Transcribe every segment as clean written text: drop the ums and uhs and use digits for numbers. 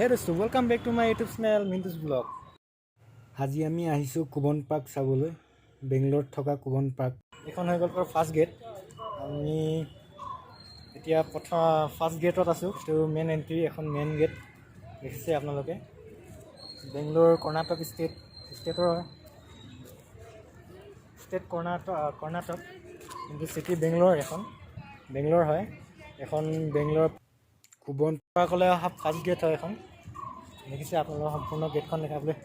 Hey dosto, welcome back to my YouTube channel Mintu's vlog. আজি আমি আহিছো কুবন park চাবলৈ বেংগলোৰত থকা কুবন পাৰ্ক এখন হৈ গ'ল ফাৰ্ষ্ট গেট আমি এতিয়া ফাৰ্ষ্ট গেটত আছো তো মেইন এন্ট্ৰি এখন মেইন গেট দেখিছে আপোনালোকে বেংগলোৰ কৰ্ণাটক ষ্টেট কৰ্ণাটক কিন্তু সিটি বেংগলোৰ এখন বেংগলোৰ হয় এখন বেংগলোৰ কুবন পাৰ্কলৈ অহা ফাৰ্ষ্ট গেট হয় এখন দেখিছে আপোনালোকে সম্পূৰ্ণ গেটখন দেখাবলৈ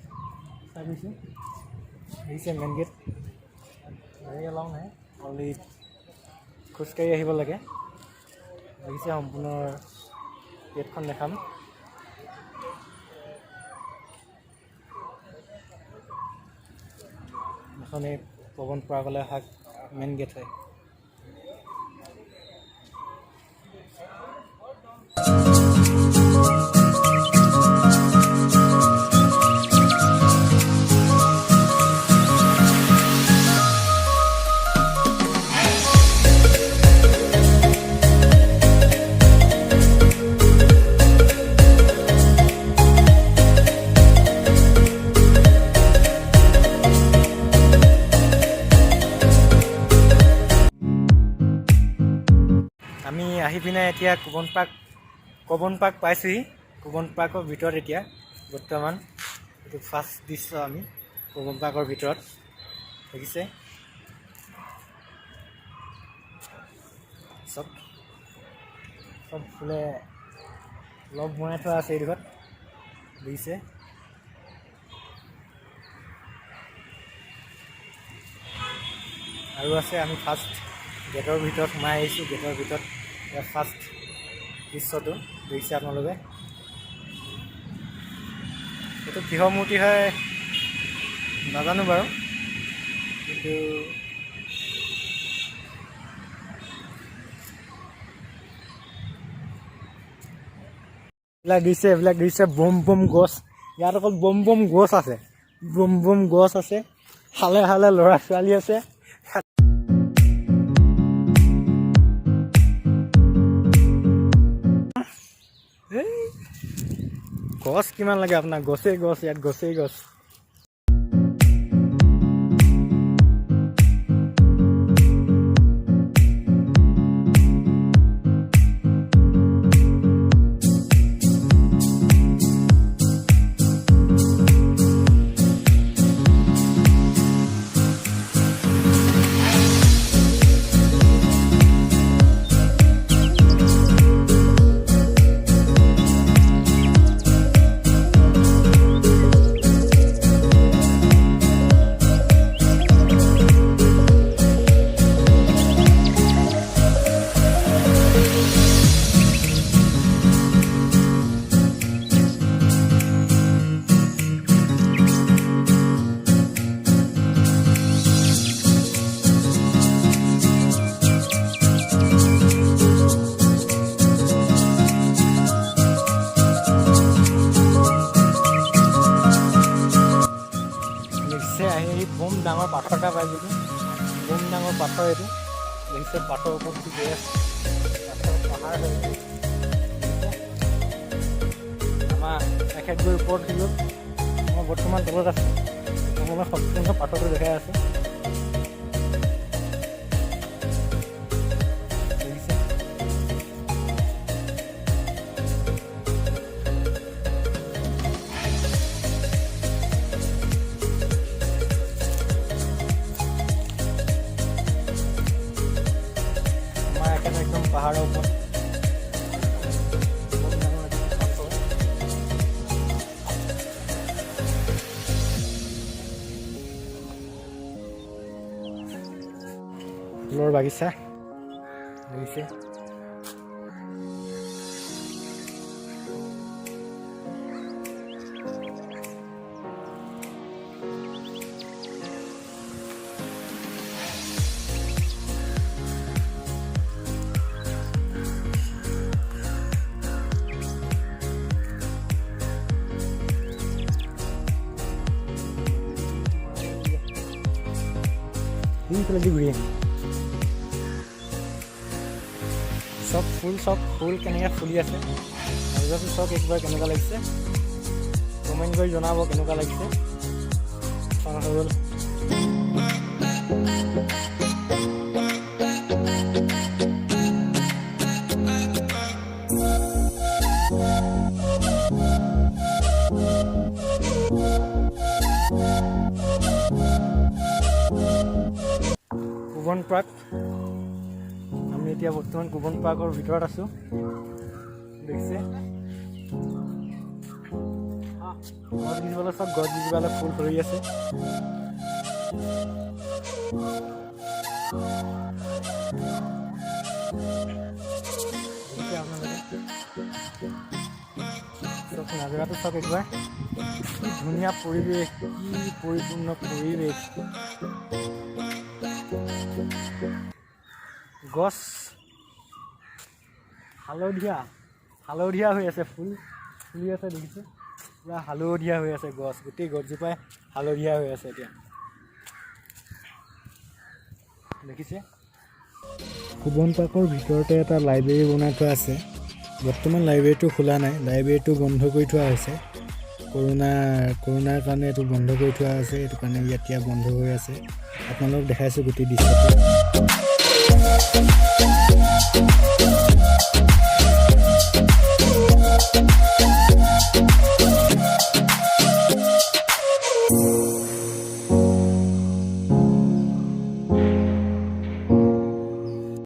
দেখিছে মেইন গেট গাড়ী এলাও নাই অনলি খোজকাঢ়ি আহিব লাগে দেখিছে সম্পূৰ্ণ গেটখন দেখাম এখন এই কুবন পাৰ্কলৈ অহা মেইন গেট হয় আমি আহি পিনে এতিয়া কুবন পাৰ্ক পাইছোহি কুবন পাৰ্কৰ ভিতৰত এতিয়া বৰ্তমান এইটো ফাৰ্ষ্ট দৃশ্য আমি কুবন পাৰ্কৰ ভিতৰত দেখিছে চব ফুলে লগ বনাই থোৱা আছে এইডোখৰত দেখিছে আৰু আছে আমি ফাৰ্ষ্ট গেটৰ ভিতৰত সোমাই আহিছোঁ গেটৰ ভিতৰত ফাৰ্ষ্ট দৃশ্যটো দেখিছে আপোনালোকে এইটো কিহৰ মূৰ্তি হয় নাজানো বাৰু কিন্তু এইবিলাক দিছে বম গছ ইয়াত অকল বম গছ আছে বম গছ আছে হালে ল'ৰা ছোৱালী আছে গছ কিমান লাগে আপোনাক গছেই গছ ইয়াত গছেই গছ বম ডাঙৰ পাথৰ এটা পাই গৈছে বম ডাঙৰ পাথৰ এইটো দেখিছে পাথৰ ওপৰত গৈ আছে পাহাৰ হৈ আমাৰ এখেত গৈ ওপৰত গ'লো মই বৰ্তমান তলত আছোঁ মই সম্পূৰ্ণ পাথৰটো দেখাই আছোঁ একদম পাহাৰৰ ওপৰত ফুলৰ বাগিচা দেখিছে lagi gue सब फुल केनेকৈ ফুলি আছে নাজানো চাওক একবাৰ কেনেকুৱা লাগিছে, কমেণ্ট কৰি জনাব কেনেকুৱা লাগিছে। হৈ গ'ল কুবন পাৰ্ক। আমি এতিয়া বৰ্তমান কুবন পাৰ্কৰ ভিতৰত আছোঁ। দেখিছে গছকেইজোপালৈ চব, গছকেইজোপালৈ ফুল ধৰি আছে। নাজাৰাটো চাওক একবাৰ, কি ধুনীয়া পৰিৱেশ, কি পৰিপূৰ্ণ পৰিৱেশ। গছ হালধীয়া হৈ আছে, ফুলি আছে দেখিছে, পূৰা হালধীয়া হৈ আছে গছ, গোটেই গছজোপাই হালধীয়া হৈ আছে এতিয়া দেখিছে। কুবন পাৰ্কৰ ভিতৰতে এটা লাইব্ৰেৰী বনাই থোৱা আছে। বৰ্তমান লাইব্ৰেৰীটো খোলা নাই, লাইব্ৰেৰীটো বন্ধ কৰি থোৱা হৈছে। কৰোণাৰ কাৰণে এইটো বন্ধ কৰি থোৱা আছে, সেইটো কাৰণে এতিয়া বন্ধ হৈ আছে। আপোনালোকক দেখাইছোঁ গোটেই দৃশ্যটো।